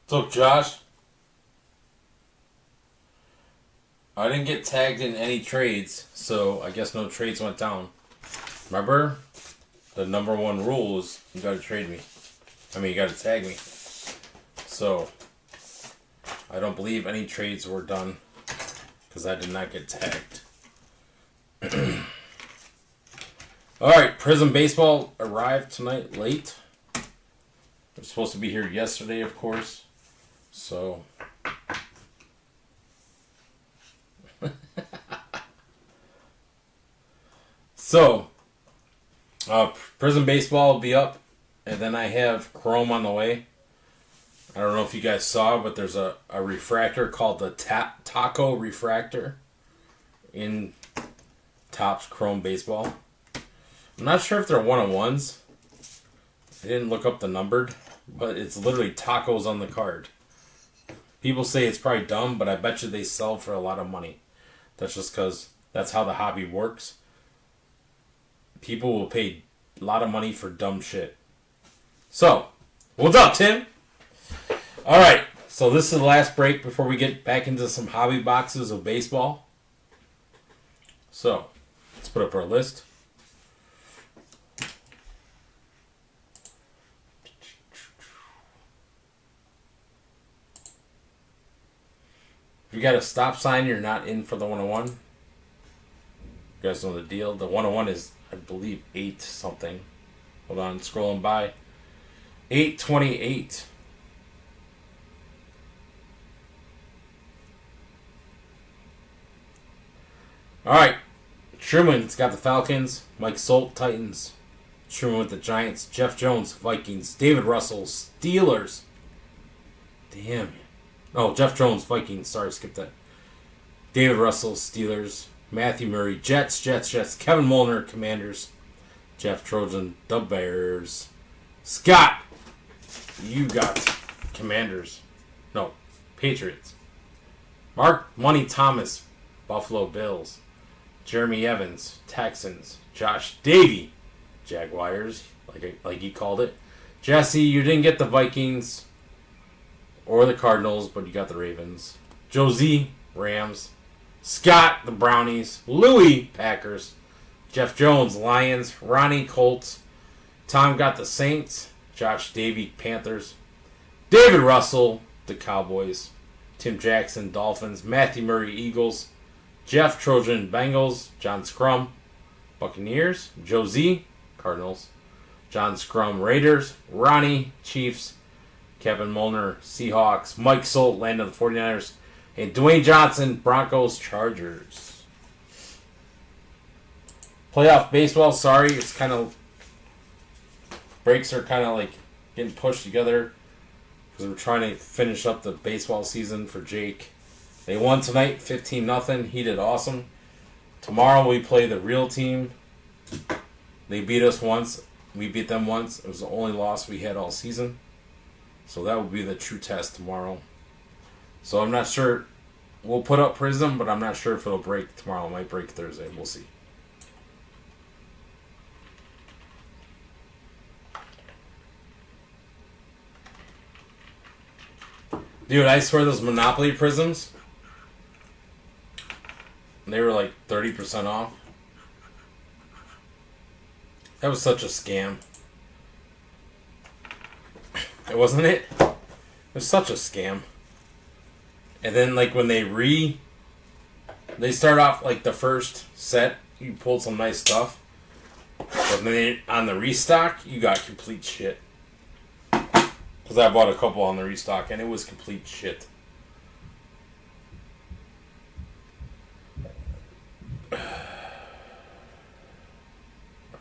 What's up, Josh? I didn't get tagged in any trades, so I guess no trades went down. Remember? The number one rule is you gotta trade me. You gotta tag me. So, I don't believe any trades were done because I did not get tagged. Alright, Prism Baseball arrived tonight late. They're supposed to be here yesterday, of course. So, Prism Baseball will be up, and then I have Chrome on the way. I don't know if you guys saw, but there's a refractor called the Taco Refractor in Topps Chrome Baseball. I'm not sure if they're one-on-ones. I didn't look up the numbered, but it's literally tacos on the card. People say it's probably dumb, but I bet you they sell for a lot of money. That's just because that's how the hobby works. People will pay a lot of money for dumb shit. So, what's up, Tim? Alright, so this is the last break before we get back into some hobby boxes of baseball. So, let's put up our list. If you got a stop sign, you're not in for the 101. You guys know the deal. The 101 is, I believe, 8 something. Hold on, scrolling by. 828. Alright. Truman's got the Falcons. Mike Solt, Titans. Truman with the Giants. Jeff Jones, Vikings. David Russell, Steelers. Damn. Oh, Jeff Jones, Vikings. Sorry, skip that. David Russell, Steelers. Matthew Murray, Jets. Kevin Molnar, Commanders. Jeff Trojan, the Bears. Scott, you got Commanders. No, Patriots. Mark Money Thomas, Buffalo Bills. Jeremy Evans, Texans. Josh Davey, Jaguars, like he called it. Jesse, you didn't get the Vikings or the Cardinals, but you got the Ravens. Josie, Rams. Scott, the Brownies. Louie, Packers. Jeff Jones, Lions. Ronnie, Colts. Tom got the Saints. Josh Davey, Panthers. David Russell, the Cowboys. Tim Jackson, Dolphins. Matthew Murray, Eagles. Jeff Trojan, Bengals. John Scrum, Buccaneers. Josie, Cardinals. John Scrum, Raiders. Ronnie, Chiefs. Kevin Molnar, Seahawks. Mike Solt, land of the 49ers. And Dwayne Johnson, Broncos, Chargers. Playoff baseball, sorry, it's kind of... Breaks are kind of like getting pushed together because we're trying to finish up the baseball season for Jake. They won tonight, 15-0. He did awesome. Tomorrow we play the real team. They beat us once. We beat them once. It was the only loss we had all season. So that will be the true test tomorrow. So I'm not sure. We'll put up Prism, but I'm not sure if it'll break tomorrow. It might break Thursday. We'll see. Dude, I swear those Monopoly Prisms, they were like 30% off. That was such a scam. It wasn't it? It was such a scam. And then like when they start off like the first set, you pulled some nice stuff. But then on the restock, you got complete shit. Because I bought a couple on the restock and it was complete shit. Alright,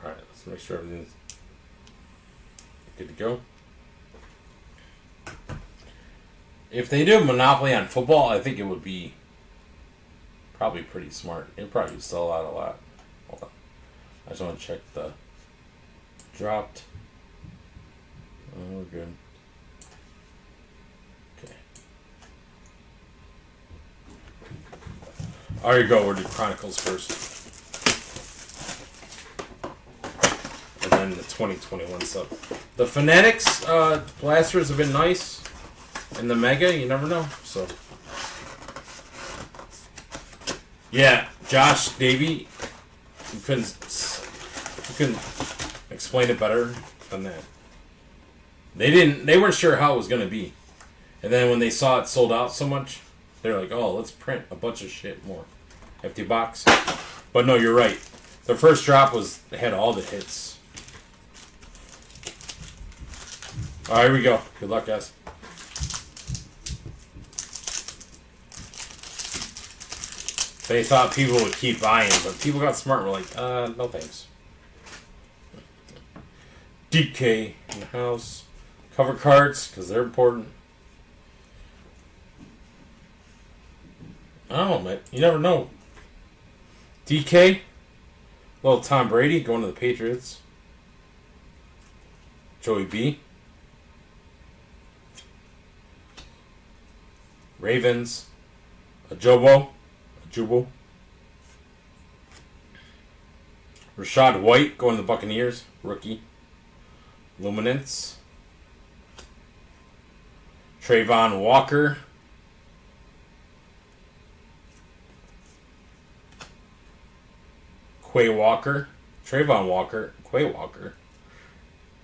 let's make sure everything's good to go. If they do Monopoly on football, I think it would be probably pretty smart. It'd probably sell out a lot. Hold on. I just want to check the dropped. Oh, we're good. Okay. There you go. We'll do Chronicles first. And then the 2021 stuff. The Fanatics blasters have been nice. In the Mega, you never know. So, yeah, Josh Davey, you couldn't explain it better than that. They weren't sure how it was gonna be, and then when they saw it sold out so much, they're like, "Oh, let's print a bunch of shit more." Empty box. But no, you're right. The first drop had all the hits. All right, here we go. Good luck, guys. They thought people would keep buying, but people got smart and were like, no thanks. DK in the house. Cover cards, because they're important. I don't know, man. You never know. DK. Little Tom Brady going to the Patriots. Joey B. Ravens. Ajobo. Rashad White going to the Buccaneers. Rookie. Luminance. Trayvon Walker. Quay Walker. Trayvon Walker. Quay Walker.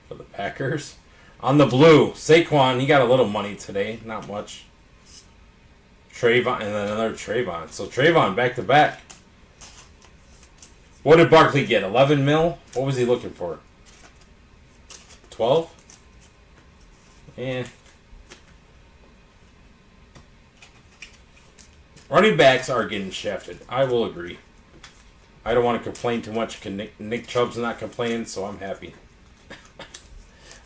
For the Packers. On the blue, Saquon, he got a little money today. Not much. Trayvon, and then another Trayvon. So Trayvon back to back. What did Barkley get? 11 mil? What was he looking for? 12? Eh. Running backs are getting shafted. I will agree. I don't want to complain too much because Nick Chubb's not complaining, so I'm happy.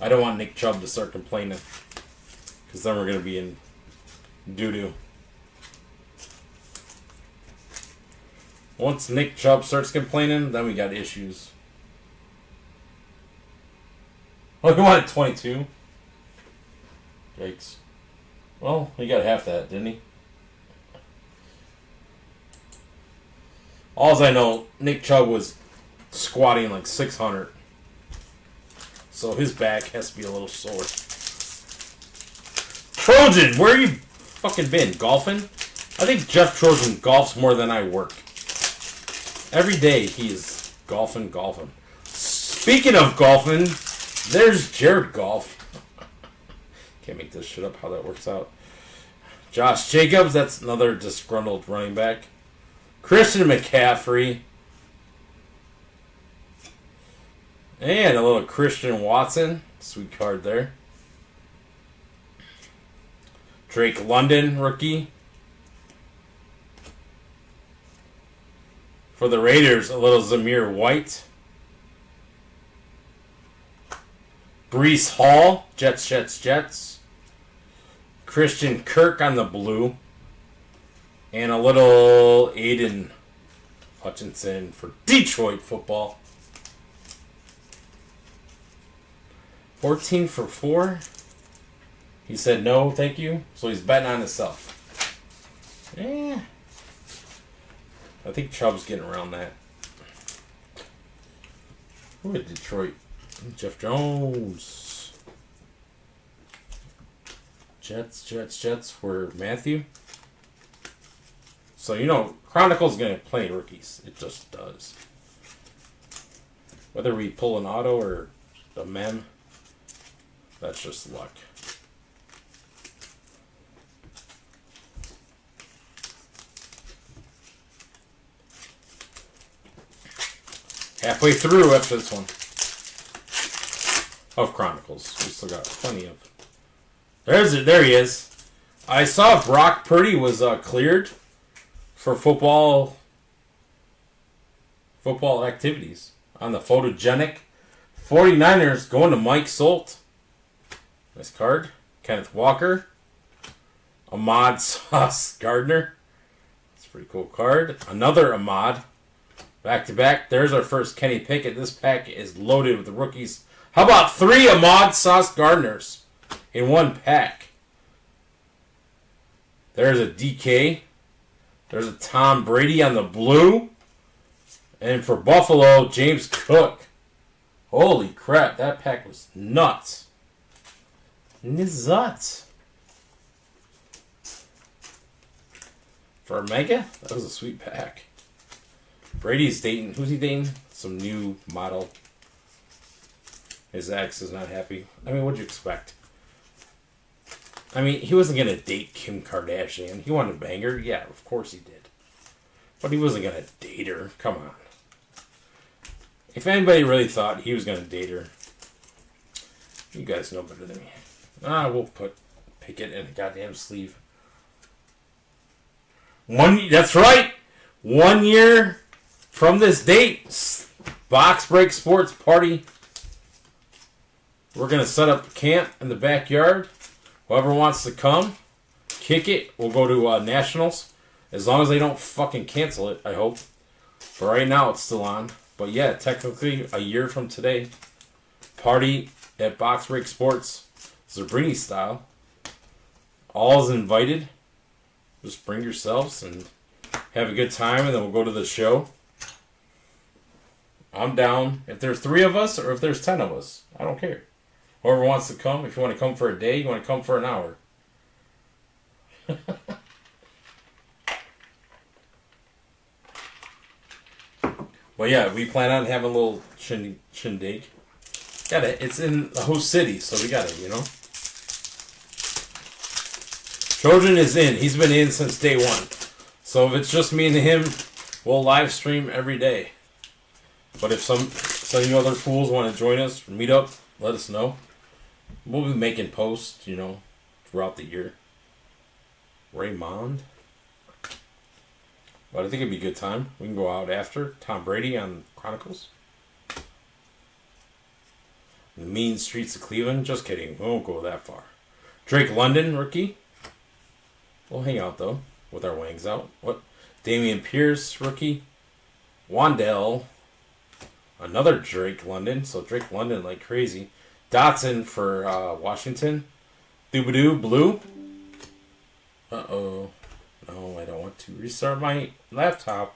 I don't want Nick Chubb to start complaining because then we're going to be in doo-doo. Once Nick Chubb starts complaining, then we got issues. Oh, he wanted 22? Yikes. Well, he got half that, didn't he? Alls I know, Nick Chubb was squatting like 600. So his back has to be a little sore. Trojan, where you fucking been? Golfing? I think Jeff Trojan golfs more than I work. Every day he is golfing. Speaking of golfing, there's Jared Goff. Can't make this shit up how that works out. Josh Jacobs, that's another disgruntled running back. Christian McCaffrey. And a little Christian Watson. Sweet card there. Drake London, rookie. For the Raiders, a little Zamir White. Breece Hall, Jets. Christian Kirk on the blue. And a little Aiden Hutchinson for Detroit football. 14 for 4. He said no, thank you. So he's betting on himself. Yeah. I think Chubb's getting around that. Who at Detroit? Jeff Jones. Jets for Matthew. So, you know, Chronicle's going to play rookies. It just does. Whether we pull an auto or a mem, that's just luck. Halfway through after this one. Of Chronicles. We still got plenty of. There he is. I saw Brock Purdy was cleared for football activities on the photogenic 49ers going to Mike Solt. Nice card. Kenneth Walker. Ahmad Sauce Gardner. That's a pretty cool card. Another Ahmad. Back to back. There's our first Kenny Pickett. This pack is loaded with the rookies. How about 3 Ahmad Sauce Gardners in one pack? There's a DK. There's a Tom Brady on the blue. And for Buffalo, James Cook. Holy crap, that pack was nuts. Nuts. For a mega? That was a sweet pack. Brady's dating. Who's he dating? Some new model. His ex is not happy. I mean, what'd you expect? I mean, he wasn't going to date Kim Kardashian. He wanted to bang her? Yeah, of course he did. But he wasn't going to date her. Come on. If anybody really thought he was going to date her, you guys know better than me. We'll put Pickett in a goddamn sleeve. That's right! 1 year from this date, Box Break Sports Party. We're going to set up camp in the backyard. Whoever wants to come, kick it. We'll go to Nationals. As long as they don't fucking cancel it, I hope. But right now, it's still on. But yeah, technically, a year from today, party at Box Break Sports, Zabrini style. All is invited. Just bring yourselves and have a good time, and then we'll go to the show. I'm down. If there's 3 of us or if there's 10 of us, I don't care. Whoever wants to come, if you want to come for a day, you want to come for an hour. Well, yeah, we plan on having a little shindig. Got it. It's in the host city, so we got it, you know. Trojan is in. He's been in since day 1. So if it's just me and him, we'll live stream every day. But if some of you other fools want to join us, meet up, let us know. We'll be making posts, you know, throughout the year. Raymond. But I think it'd be a good time. We can go out after. Tom Brady on Chronicles. The mean streets of Cleveland. Just kidding. We won't go that far. Drake London, rookie. We'll hang out, though, with our wings out. What? Damian Pierce, rookie. Wandell. Another Drake London. So Drake London like crazy. Dotson for Washington. Doobadoo, blue. Uh-oh. No, I don't want to restart my laptop.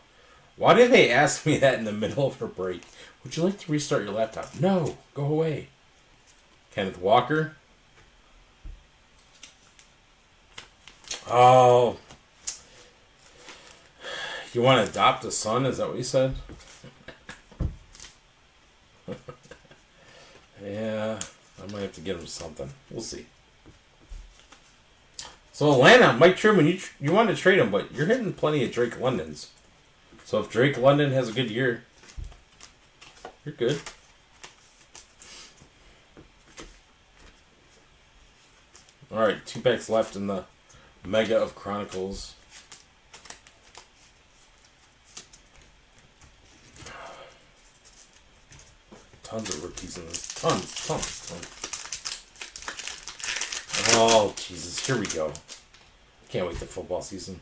Why did they ask me that in the middle of a break? Would you like to restart your laptop? No, go away. Kenneth Walker. Oh. You want to adopt a son? Is that what you said? Yeah, I might have to get him something. We'll see. So Atlanta, Mike Truman, you want to trade him, but you're hitting plenty of Drake Londons. So if Drake London has a good year, you're good. All right, 2 packs left in the Mega of Chronicles. Tons of rookies in this. Tons. Oh, Jesus. Here we go. Can't wait for football season.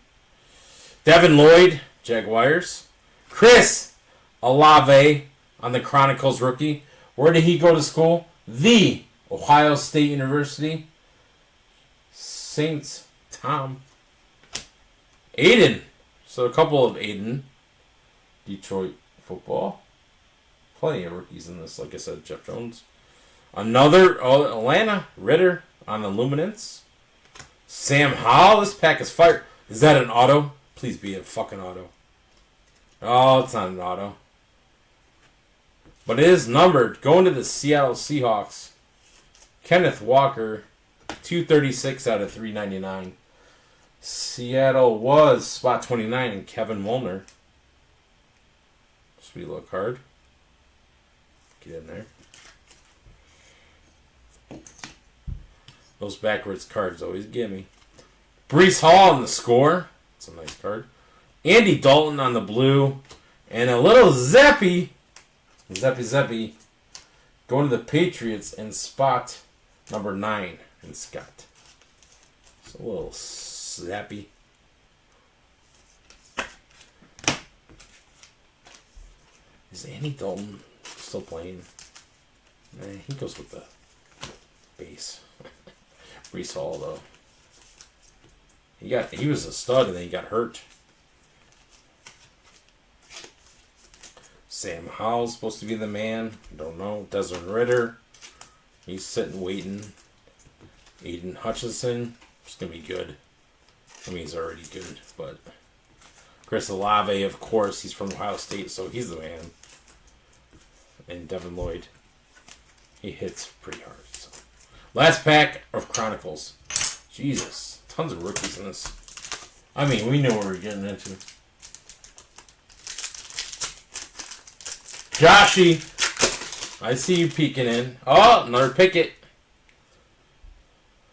Devin Lloyd, Jaguars. Chris Olave on the Chronicles rookie. Where did he go to school? The Ohio State University. Saints. Tom. Aiden. So a couple of Aiden. Detroit football. Plenty of rookies in this. Like I said, Jeff Jones. Another Atlanta. Ritter on Illuminance. Sam Howell. This pack is fire. Is that an auto? Please be a fucking auto. Oh, it's not an auto. But it is numbered. Going to the Seattle Seahawks. Kenneth Walker. 236 out of 399. Seattle was spot 29 and Kevin Molnar. Sweet little card. Get in there. Those backwards cards always give me. Breece Hall on the score. That's a nice card. Andy Dalton on the blue. And a little Zeppy. Zeppy. Going to the Patriots in spot number 9 in Scott. So a little Zappy. Is Andy Dalton still playing? Nah, he goes with the base. Breece Hall, though. He was a stud and then he got hurt. Sam Howell's supposed to be the man. Don't know. Desmond Ritter. He's sitting waiting. Aiden Hutchinson. It's going to be good. I mean, he's already good, but Chris Olave, of course, he's from Ohio State, so he's the man. And Devin Lloyd, he hits pretty hard. So. Last pack of Chronicles. Jesus, tons of rookies in this. I mean, we know what we're getting into. Joshy, I see you peeking in. Oh, another Pickett.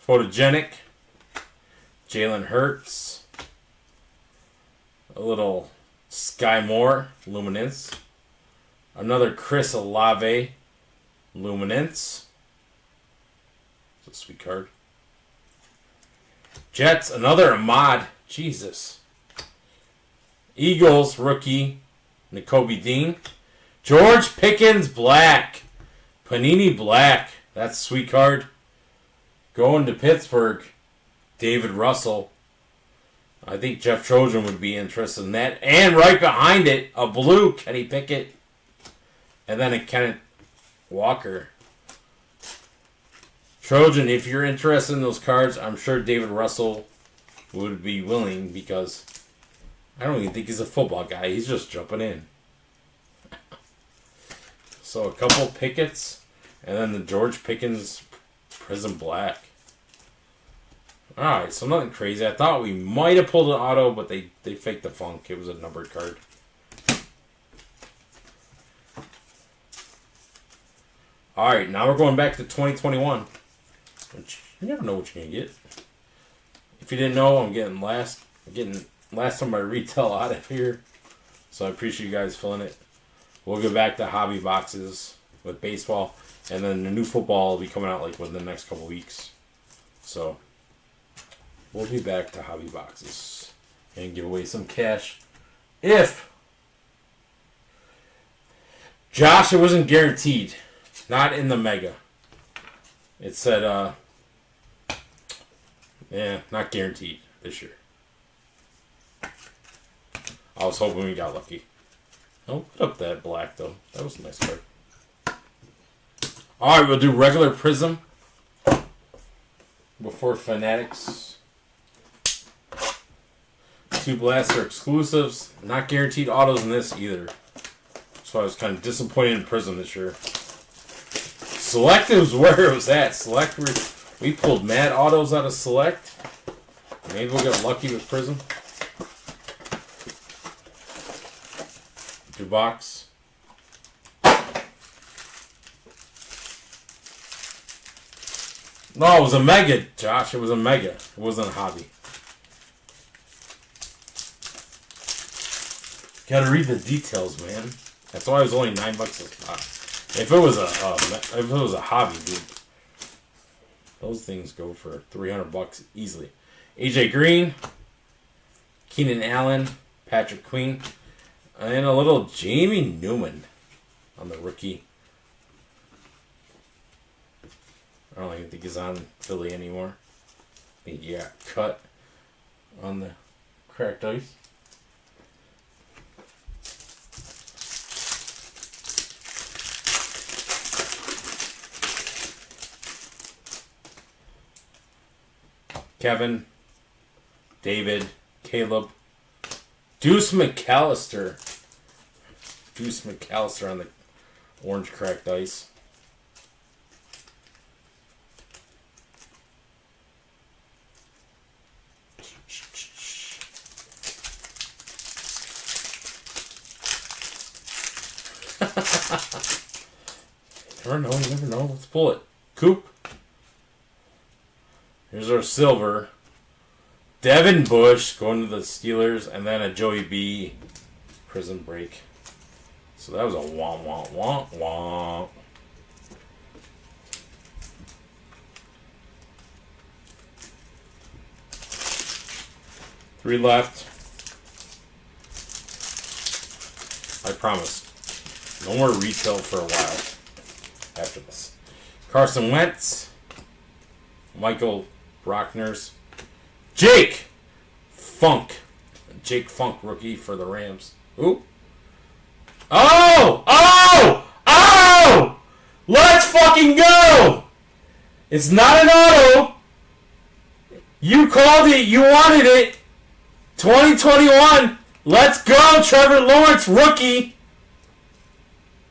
Photogenic. Jalen Hurts. A little Sky Moore, Luminance. Another Chris Olave, Luminance. It's a sweet card. Jets, another Ahmad. Jesus. Eagles, rookie, Nakobe Dean. George Pickens, black. Panini, black. That's a sweet card. Going to Pittsburgh, David Russell. I think Jeff Trojan would be interested in that. And right behind it, a blue Kenny Pickett. And then a Kenneth Walker. Trojan, if you're interested in those cards, I'm sure David Russell would be willing because I don't even think he's a football guy. He's just jumping in. So a couple Picketts and then the George Pickens Prism Black. Alright, so nothing crazy. I thought we might have pulled an auto, but they faked the funk. It was a numbered card. Alright, now we're going back to 2021. Which you never know what you're gonna get. If you didn't know, I'm getting last of my retail out of here. So I appreciate you guys filling it. We'll get back to hobby boxes with baseball. And then the new football will be coming out like within the next couple weeks. So we'll be back to hobby boxes and give away some cash. If Josh, it wasn't guaranteed. Not in the mega. It said, not guaranteed this year. I was hoping we got lucky. Don't put up that black, though. That was a nice card. Alright, we'll do regular Prism before Fanatics. 2 blaster exclusives. Not guaranteed autos in this either. So I was kind of disappointed in Prism this year. Select was where it was at. Select, we pulled mad autos out of Select. Maybe we'll get lucky with Prism. Do box. No, it was a mega, Josh. It was a mega. It wasn't a hobby. Gotta read the details, man. That's why it was only $9 a pop. If it was a hobby, dude, those things go for $300 easily. AJ Green, Keenan Allen, Patrick Queen, and a little Jamie Newman on the rookie. I don't even think he's on Philly anymore. I think he got cut on the cracked ice. Kevin, David, Caleb, Deuce McAllister. Deuce McAllister on the orange cracked ice. You never know. Let's pull it. Coop. Here's our silver. Devin Bush going to the Steelers, and then a Joey B Prison Break. So that was a womp womp womp womp. Three left. I promise. No more retail for a while after this. Carson Wentz. Michael Brockners. Jake Funk. Jake Funk, rookie for the Rams. Ooh. Oh! Let's fucking go! It's not an auto. You called it. You wanted it. 2021. Let's go, Trevor Lawrence, rookie.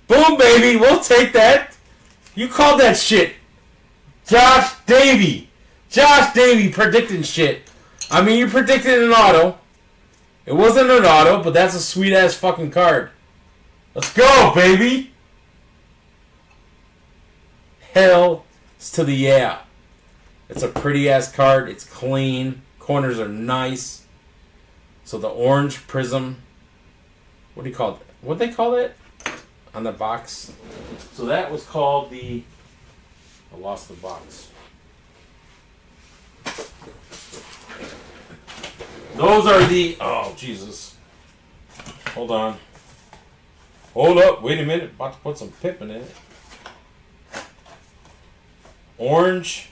Boom, baby. We'll take that. You called that shit. Josh Davey. Josh Davey predicting shit. I mean, you predicted an auto. It wasn't an auto, but that's a sweet-ass fucking card. Let's go, baby. Hell to the yeah. It's a pretty-ass card. It's clean. Corners are nice. So the orange prism. What do you call it? What do they call it on the box? So that was called the... I lost the box. Those are the... Oh, Jesus. Hold on. Hold up. Wait a minute. About to put some Pippin in it. Orange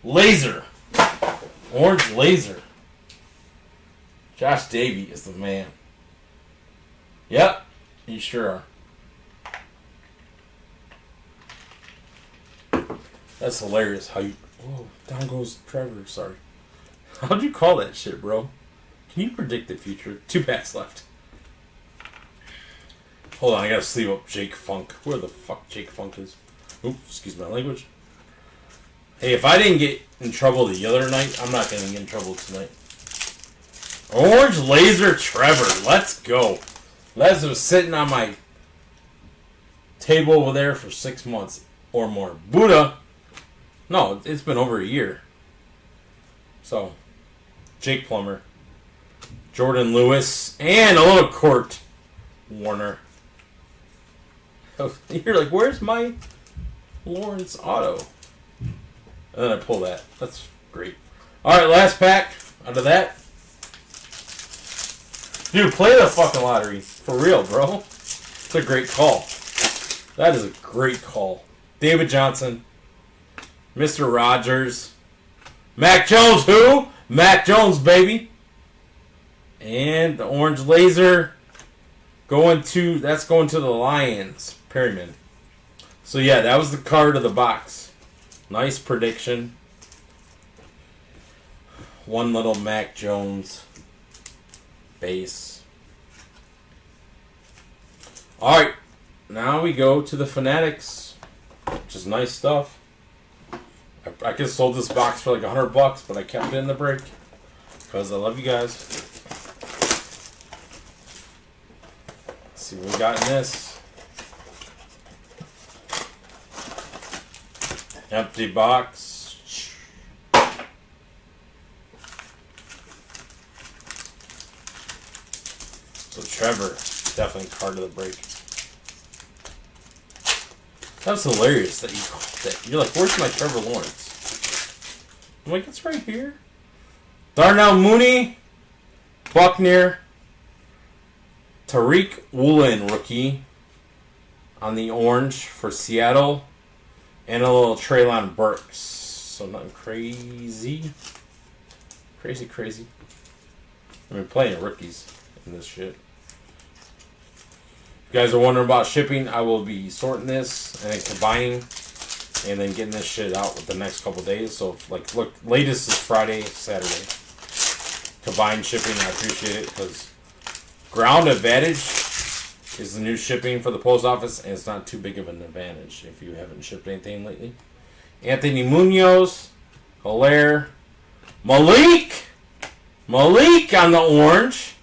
laser. Orange laser. Josh Davey is the man. Yep. You sure are. That's hilarious how you... Whoa, down goes Trevor. Sorry. How'd you call that shit, bro? Can you predict the future? 2 packs left. Hold on, I gotta sleeve up Jake Funk. Where the fuck Jake Funk is? Oops, excuse my language. Hey, if I didn't get in trouble the other night, I'm not gonna get in trouble tonight. Orange Laser Trevor. Let's go. Les was sitting on my table over there for 6 months or more. Buddha. No, it's been over a year. So, Jake Plummer, Jordan Lewis, and a little Kurt Warner. You're like, where's my Lawrence auto? And then I pull that. That's great. Alright, last pack out of that. Dude, play the fucking lottery. For real, bro. It's a great call. That is a great call. David Johnson. Mr. Rogers. Mac Jones, who? Mac Jones, baby. And the orange laser that's going to the Lions. Perryman. So yeah, that was the card of the box. Nice prediction. One little Mac Jones base. Alright, now we go to the Fanatics, which is nice stuff. I could have sold this box for like $100, but I kept it in the break because I love you guys. Let's see what we got in this. Empty box. So Trevor, definitely card of the break. That's hilarious that you called that. You're like, where's my Trevor Lawrence? I'm like, it's right here. Darnell Mooney, Buckner, Tariq Woolen, rookie, on the orange for Seattle, and a little Treylon Burks. So nothing crazy. Crazy. I mean, playing rookies in this shit. If you guys are wondering about shipping, I will be sorting this and then combining and then getting this shit out with the next couple days. So, like, look, latest is Friday, Saturday. Combined shipping, I appreciate it because ground advantage is the new shipping for the post office, and it's not too big of an advantage if you haven't shipped anything lately. Anthony Munoz, Hilaire, Malik on the orange.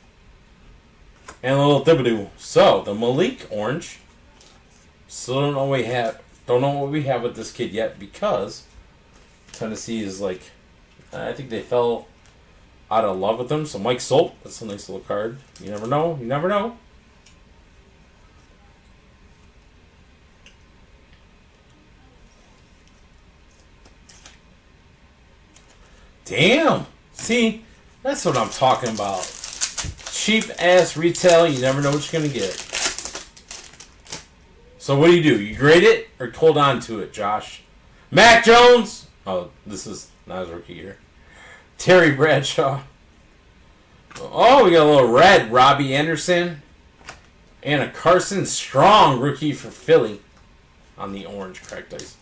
And a little Thibodeau. So the Malik orange. Still don't know what we have with this kid yet because Tennessee is like, I think they fell out of love with him. So Mike Solt, that's a nice little card. You never know. You never know. Damn. See, that's what I'm talking about. Cheap ass retail, you never know what you're gonna get. So what do? You grade it or hold on to it, Josh? Mac Jones. Oh, this is not his rookie year. Terry Bradshaw. Oh, we got a little red. Robbie Anderson. And a Carson Strong rookie for Philly on the orange cracked ice.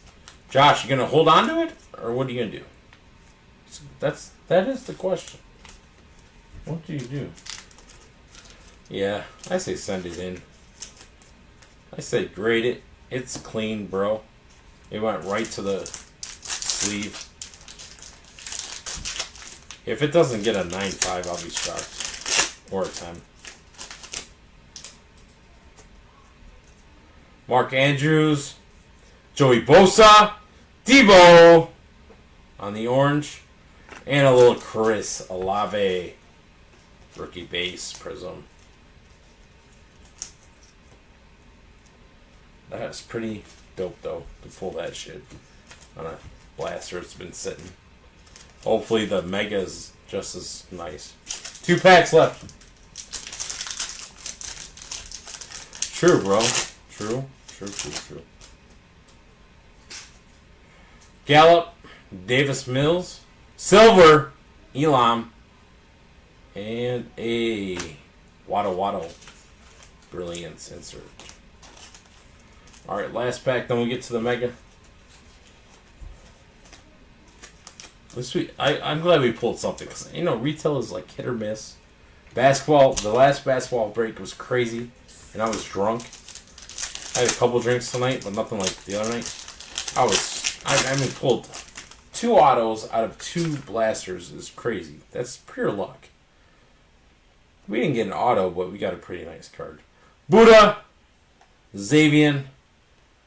Josh, you gonna hold on to it or what are you gonna do? That is the question. What do you do? Yeah, I say send it in. I say grade it. It's clean, bro. It went right to the sleeve. If it doesn't get a 9.5, I'll be shocked. Or a 10. Mark Andrews. Joey Bosa. Debo. On the orange. And a little Chris Olave. Rookie base prism. That's pretty dope, though, to pull that shit on a blaster. It's been sitting. Hopefully the Mega is just as nice. 2 packs left. True, bro. True. Gallup, Davis Mills, Silver, Elam, and a Wado Brilliance insert. Alright, last pack, then we get to the Mega. I'm glad we pulled something, because, retail is like hit or miss. Basketball, the last basketball break was crazy, and I was drunk. I had a couple drinks tonight, but nothing like the other night. Pulled 2 autos out of 2 blasters is crazy. That's pure luck. We didn't get an auto, but we got a pretty nice card. Buddha, Xavier,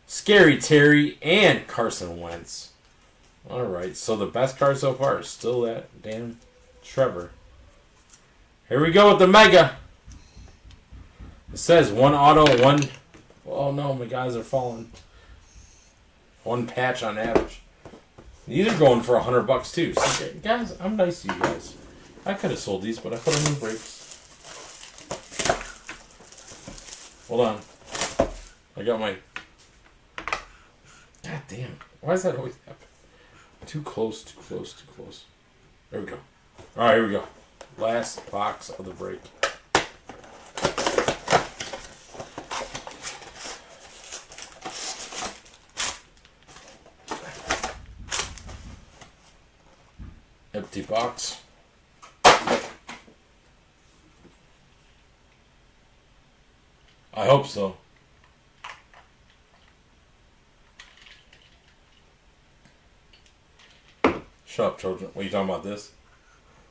Scary Terry, and Carson Wentz. Alright, so the best card so far is still that damn Trevor. Here we go with the Mega. It says 1 auto, 1... Oh no, my guys are falling. 1 patch on average. These are going for $100 too. So, guys, I'm nice to you guys. I could have sold these, but I put them in breaks. Hold on. I got my... God damn. Why does that always happen? Too close. There we go. Alright, here we go. Last box of the break. Empty box. I hope so. Shut up, children. What are you talking about this?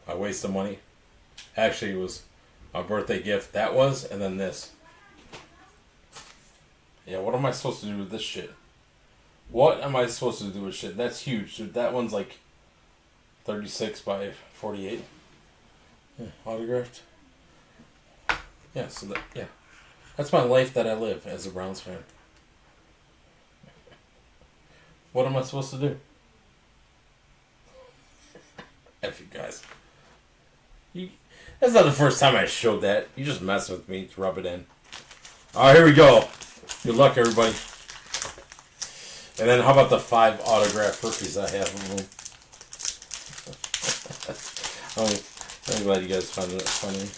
I wasted money. Actually, it was my birthday gift. That was, and then this. Yeah, what am I supposed to do with this shit? What am I supposed to do with shit? That's huge, dude. That one's like 36 by 48. Yeah, autographed. Yeah, so that, yeah. That's my life that I live as a Browns fan. What am I supposed to do? F you guys. That's not the first time I showed that. You just mess with me to rub it in. Alright, here we go. Good luck, everybody. And then how about the 5 autograph rookies I have of them? I'm glad you guys found it funny.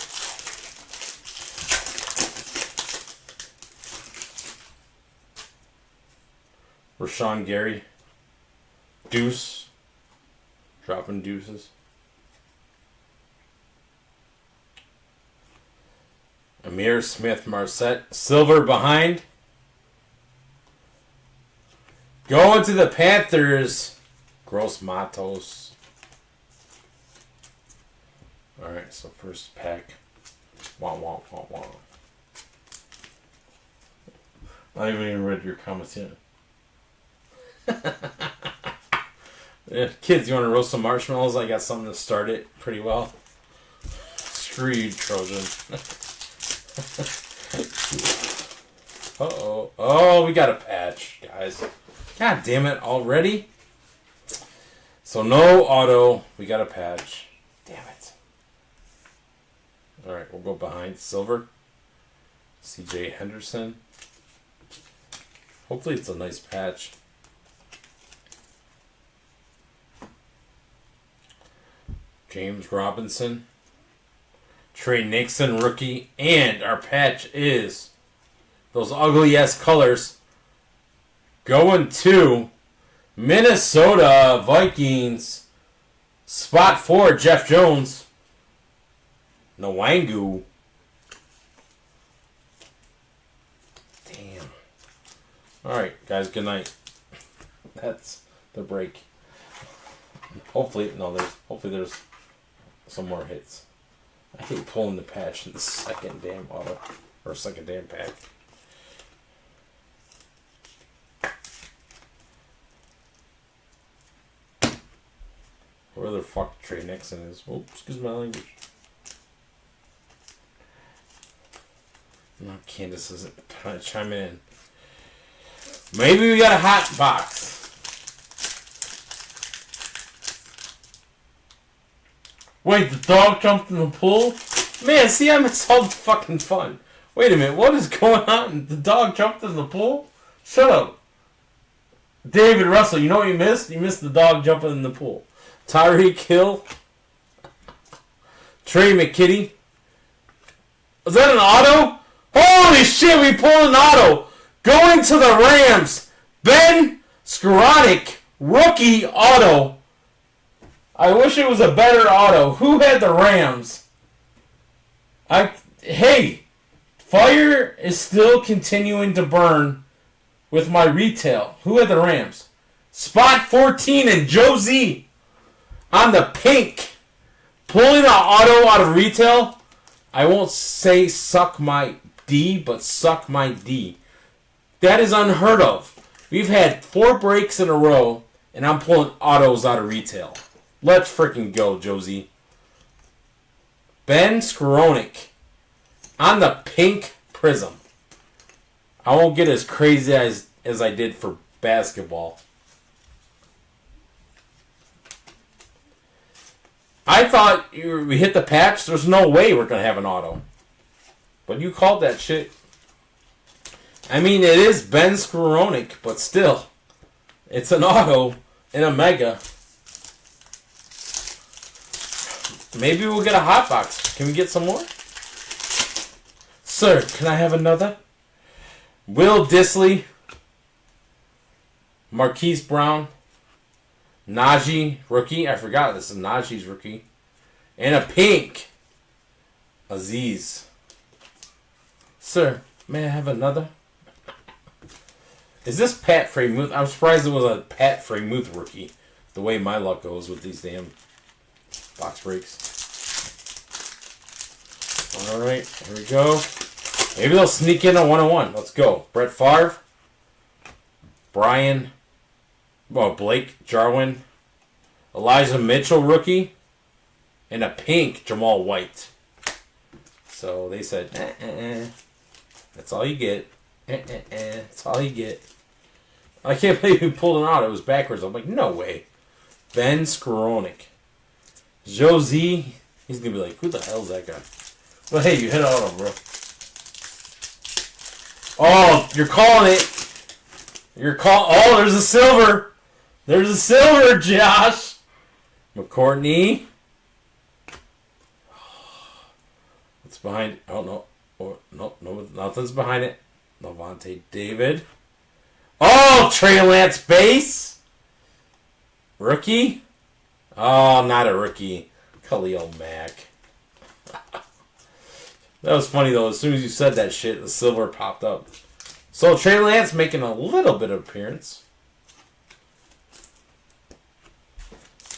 Rashawn Gary. Deuce. Dropping deuces. Amir Smith-Marset. Silver behind. Going to the Panthers. Gross Matos. Alright, so first pack. Wah. I haven't even read your comments yet. Yeah, kids, you want to roast some marshmallows? I got something to start it pretty well. Screw you, Trojan. Uh-oh. Oh, we got a patch, guys. God damn it, already? So no auto. We got a patch. Damn it. Alright, we'll go behind. Silver. CJ Henderson. Hopefully it's a nice patch. James Robinson. Trey Nixon, rookie. And our patch is those ugly-ass colors going to Minnesota Vikings. Spot 4, Jeff Jones. Nwangu. Alright, guys, good night. That's the break. Hopefully there's some more hits. I hate pulling the patch in the second damn auto. Or second damn pack. Where the fuck Trey Nixon is. Oh, excuse my language. No, Candace isn't chiming in. Maybe we got a hot box. Wait, the dog jumped in the pool? Man, see, I missed all the fucking fun. Wait a minute, what is going on? The dog jumped in the pool? Shut up. David Russell, you know what you missed? You missed the dog jumping in the pool. Tyreek Hill. Trey McKitty. Was that an auto? Holy shit, we pulled an auto. Going to the Rams. Ben Skoranek. Rookie auto. I wish it was a better auto. Who had the Rams? Hey, fire is still continuing to burn with my retail. Who had the Rams? Spot 14 and Joe Z. On the pink. Pulling an auto out of retail. I won't say suck my D, but suck my D. That is unheard of. We've had 4 breaks in a row, and I'm pulling autos out of retail. Let's freaking go, Josie. Ben Skoranek. On the pink prism. I won't get as crazy as I did for basketball. I thought we hit the patch. There's no way we're going to have an auto. But you called that shit. I mean, it is Ben Skoranek, but still. It's an auto in a mega. Maybe we'll get a hot box. Can we get some more? Sir, can I have another? Will Disley. Marquise Brown. Najee, rookie. I forgot this is Najee's rookie. And a pink. Aziz. Sir, may I have another? Is this Pat Fremuth? I'm surprised it was a Pat Fremuth rookie. The way my luck goes with these damn box breaks. Alright, here we go. Maybe they'll sneak in a 101. Let's go. Brett Favre. Brian. Well, Blake Jarwin. Elijah Mitchell rookie. And a pink Jamal White. So they said, That's all you get. That's all you get. I can't believe we pulled it out. It was backwards. I'm like, no way. Ben Skoranek. Josie. He's going to be like, who the hell's that guy? Well, hey, you hit auto, bro. Oh, you're calling it. Oh, there's a silver. There's a silver, Josh. McCourtney. What's behind? Oh, no. Oh, no, nothing's behind it. Levante David. Oh, Trey Lance base. Rookie? Oh, not a rookie. Khalil Mack. That was funny, though. As soon as you said that shit, the silver popped up. So, Trey Lance making a little bit of appearance.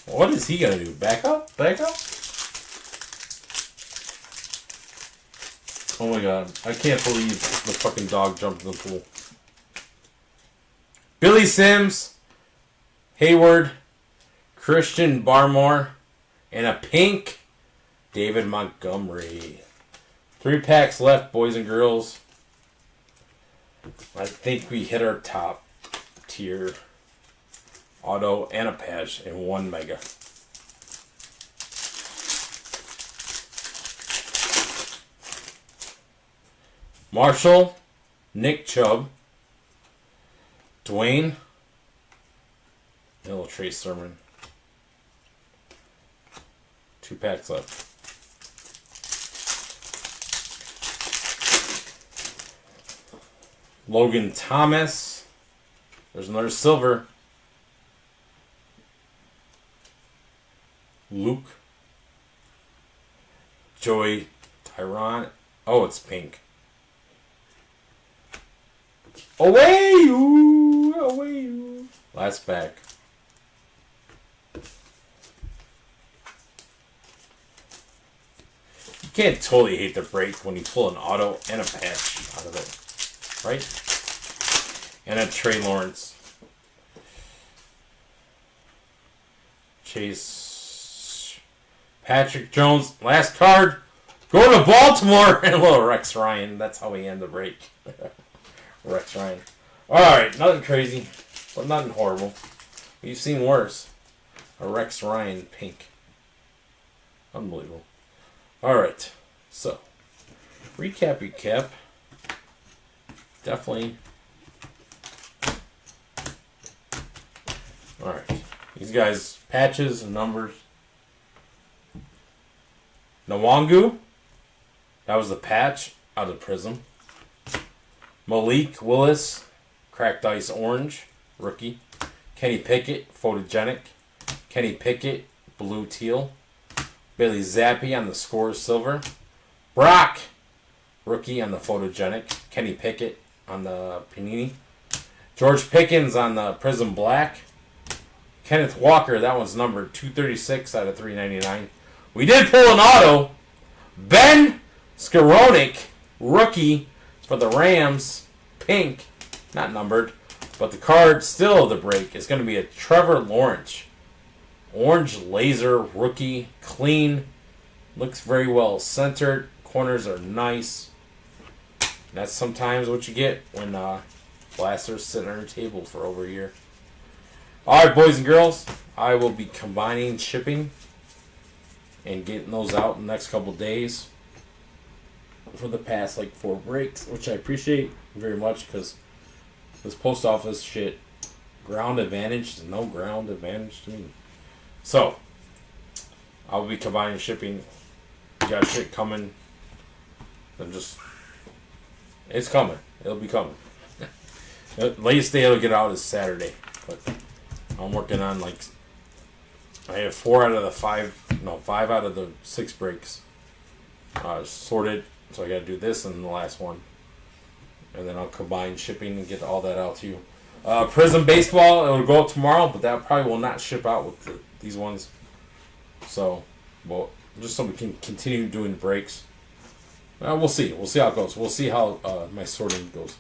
What is he going to do? Back up? Back up? Oh my god. I can't believe the fucking dog jumped in the pool. Billy Sims. Hayward. Christian Barmore. And a pink David Montgomery. 3 packs left, boys and girls. I think we hit our top tier auto and a patch in 1 mega. Marshall, Nick Chubb, Dwayne, and a little Trey Sermon. 2 packs left. Logan Thomas. There's another silver. Luke. Joey Tyron. Oh, it's pink. Away you! Away you! Last pack. You can't totally hate the break when you pull an auto and a patch out of it. Right? And a Trey Lawrence. Chase. Patrick Jones. Last card. Go to Baltimore. And a little Rex Ryan. That's how we end the break. Rex Ryan. Alright, nothing crazy. But nothing horrible. We've seen worse. A Rex Ryan pink. Unbelievable. Alright. So. Recap. Definitely. Alright. These guys, patches and numbers. Nwangu. That was the patch out of Prism. Malik Willis. Cracked Ice Orange. Rookie. Kenny Pickett. Photogenic. Kenny Pickett. Blue Teal. Bailey Zappi on the Score Silver. Brock. Rookie on the Photogenic. Kenny Pickett on the Panini. George Pickens on the Prism Black. Kenneth Walker, that one's numbered 236 out of 399. We did pull an auto. Ben Skowronek, rookie for the Rams, pink, not numbered, but the card still the break is going to be a Trevor Lawrence. Orange laser, rookie, clean, looks very well centered, corners are nice. That's sometimes what you get when blasters sit on your table for over a year. Alright, boys and girls, I will be combining shipping and getting those out in the next couple days for the past 4 breaks, which I appreciate very much because this post office shit, ground advantage to no ground advantage to me. So, I'll be combining shipping. You got shit coming. It's coming. It'll be coming. The latest day it'll get out is Saturday, but I'm working on I have 5 out of the 6 breaks sorted, so I got to do this and the last one, and then I'll combine shipping and get all that out to you. Prism Baseball, it'll go up tomorrow, but that probably will not ship out with these ones. So, well, just so we can continue doing breaks. We'll see. We'll see how it goes. We'll see how my sorting goes.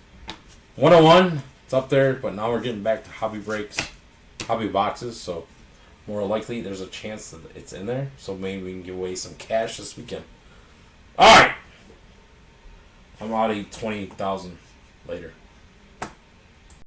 101, it's up there, but now we're getting back to hobby breaks. Hobby boxes, so more likely there's a chance that it's in there, so maybe we can give away some cash this weekend. Alright, I'm out of 20,000 later.